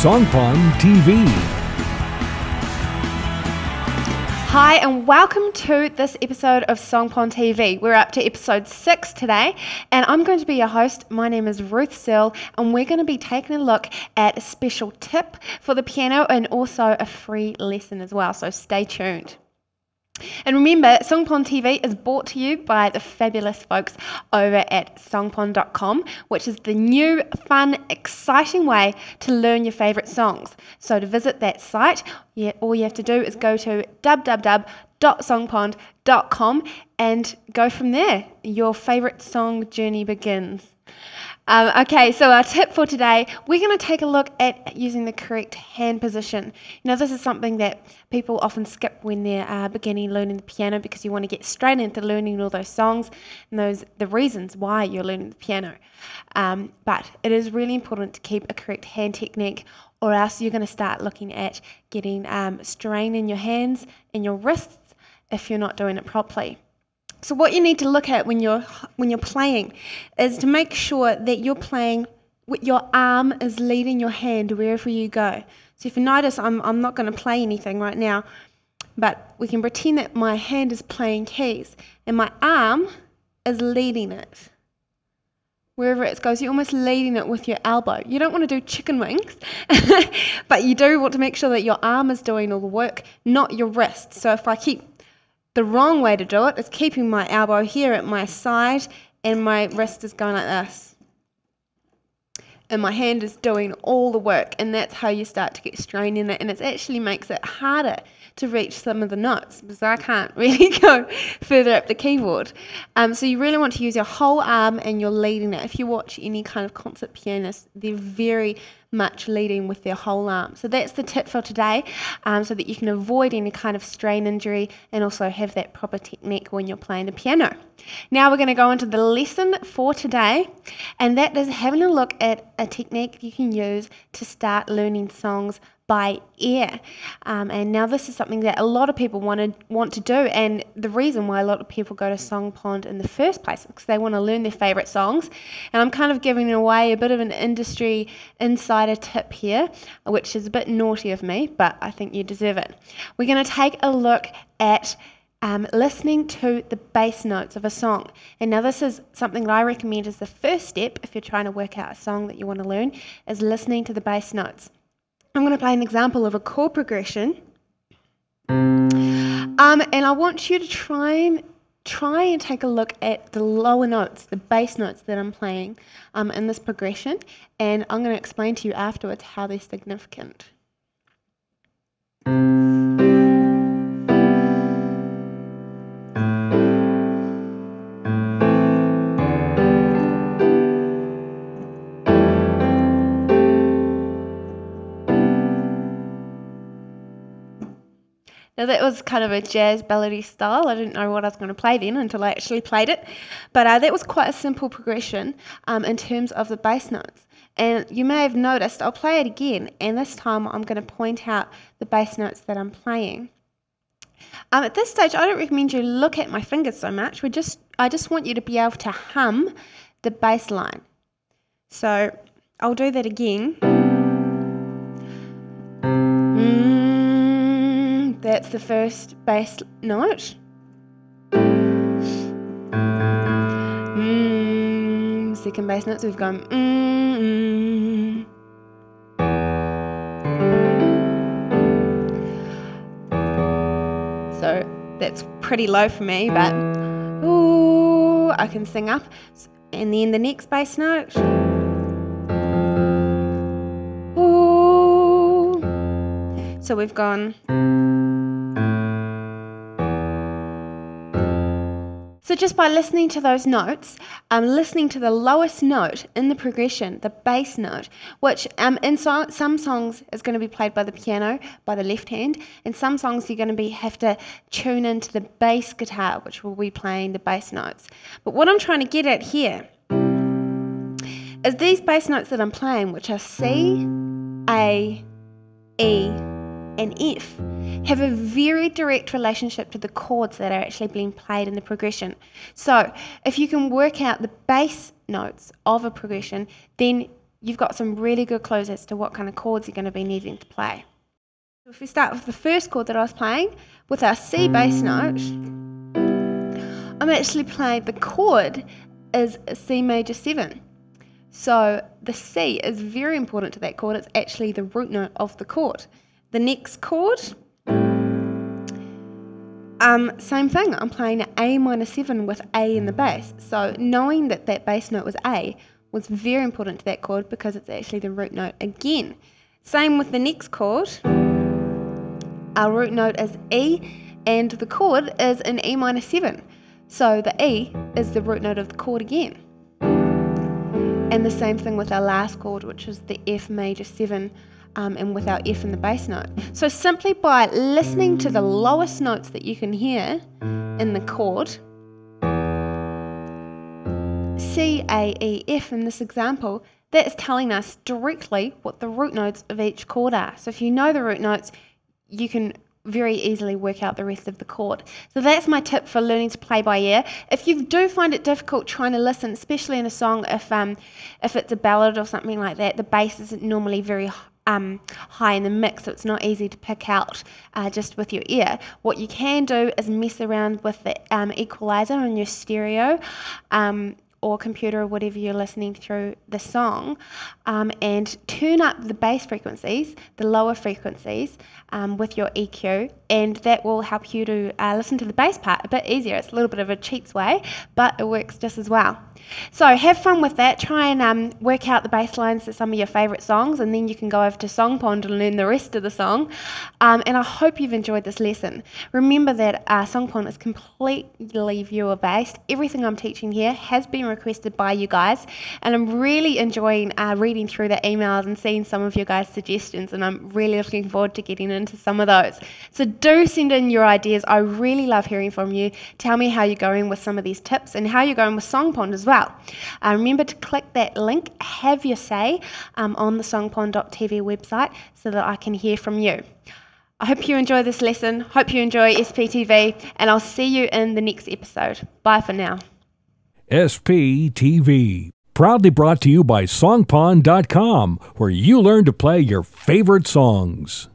Songpon TV. Hi and welcome to this episode of Songpon TV. We're up to episode 6 today and I'm going to be your host. My name is Ruth Searle and we're going to be taking a look at a special tip for the piano and also a free lesson as well, so stay tuned. And remember, Songpon TV is brought to you by the fabulous folks over at songpon.com, which is the new, fun, exciting way to learn your favourite songs. So to visit that site, all you have to do is go to www.songpon.com and go from there. Your favourite song journey begins. Okay, so our tip for today, we're going to take a look at using the correct hand position. Now, this is something that people often skip when they're beginning learning the piano because you want to get straight into learning all those songs and the reasons why you're learning the piano. But it is really important to keep a correct hand technique, or else you're going to start looking at getting strain in your hands and your wrists if you're not doing it properly. So what you need to look at when you're playing is to make sure that you're playing with your arm is leading your hand wherever you go. So if you notice, I'm not going to play anything right now, but we can pretend that my hand is playing keys and my arm is leading it. Wherever it goes, you're almost leading it with your elbow. You don't want to do chicken wings, but you do want to make sure that your arm is doing all the work, not your wrist. So if I keep the wrong way to do it is keeping my elbow here at my side and my wrist is going like this. And my hand is doing all the work, and that's how you start to get strain in it, and it actually makes it harder to reach some of the notes because I can't really go further up the keyboard. So you really want to use your whole arm and you're leading it. If you watch any kind of concert pianist, they're very much leading with their whole arm. So that's the tip for today, so that you can avoid any kind of strain injury and also have that proper technique when you're playing the piano. Now we're going to go into the lesson for today, and that is having a look at a technique you can use to start learning songs by ear. And now this is something that a lot of people want to do, and the reason why a lot of people go to Songpon in the first place is because they want to learn their favourite songs. And I'm kind of giving away a bit of an industry insider tip here, which is a bit naughty of me, but I think you deserve it. We're going to take a look at listening to the bass notes of a song. And now this is something that I recommend as the first step if you're trying to work out a song that you want to learn, is listening to the bass notes. I'm going to play an example of a chord progression, and I want you to try and take a look at the lower notes, the bass notes that I'm playing in this progression, and I'm going to explain to you afterwards how they're significant. Now that was kind of a jazz ballady style. I didn't know what I was going to play then until I actually played it. But that was quite a simple progression in terms of the bass notes. And you may have noticed, I'll play it again, and this time I'm going to point out the bass notes that I'm playing. At this stage, I don't recommend you look at my fingers so much. I just want you to be able to hum the bass line. So I'll do that again. That's the first bass note. Second bass note, so we've gone. So that's pretty low for me, but ooh, I can sing up. And then the next bass note. Ooh. So we've gone. So just by listening to those notes, listening to the lowest note in the progression, the bass note, which in some songs is going to be played by the piano, by the left hand, and some songs you're going to have to tune into the bass guitar, which will be playing the bass notes. But what I'm trying to get at here is these bass notes that I'm playing, which are C, A, E, and F, have a very direct relationship to the chords that are actually being played in the progression. So if you can work out the bass notes of a progression, then you've got some really good clues as to what kind of chords you're going to be needing to play. So if we start with the first chord that I was playing, with our C bass note, I'm actually playing, the chord is a C major 7. So the C is very important to that chord. It's actually the root note of the chord. The next chord, same thing. I'm playing an A minor 7 with A in the bass. So knowing that that bass note was A was very important to that chord because it's actually the root note again. Same with the next chord. Our root note is E and the chord is an E minor 7. So the E is the root note of the chord again. And the same thing with our last chord, which is the F major 7, and with our F in the bass note. So simply by listening to the lowest notes that you can hear in the chord, C, A, E, F in this example, that is telling us directly what the root notes of each chord are. So if you know the root notes, you can very easily work out the rest of the chord. So that's my tip for learning to play by ear. If you do find it difficult trying to listen, especially in a song, if it's a ballad or something like that, the bass isn't normally very high in the mix, so it's not easy to pick out just with your ear. What you can do is mess around with the equalizer on your stereo or computer or whatever you're listening through the song, and turn up the bass frequencies, the lower frequencies, with your EQ, and that will help you to listen to the bass part a bit easier. It's a little bit of a cheats way, but it works just as well. So have fun with that. Try and work out the bass lines to some of your favourite songs, and then you can go over to Song Pond and learn the rest of the song. And I hope you've enjoyed this lesson. Remember that Song Pond is completely viewer-based. Everything I'm teaching here has been requested by you guys, and I'm really enjoying reading through the emails and seeing some of your guys' suggestions, and I'm really looking forward to getting into some of those. So do send in your ideas. I really love hearing from you. Tell me how you're going with some of these tips and how you're going with Song Pond as well. Remember to click that link, have your say on the songpond.tv website so that I can hear from you. I hope you enjoy this lesson, hope you enjoy SPTV, and I'll see you in the next episode. Bye for now. SPTV, proudly brought to you by songpond.com, where you learn to play your favorite songs.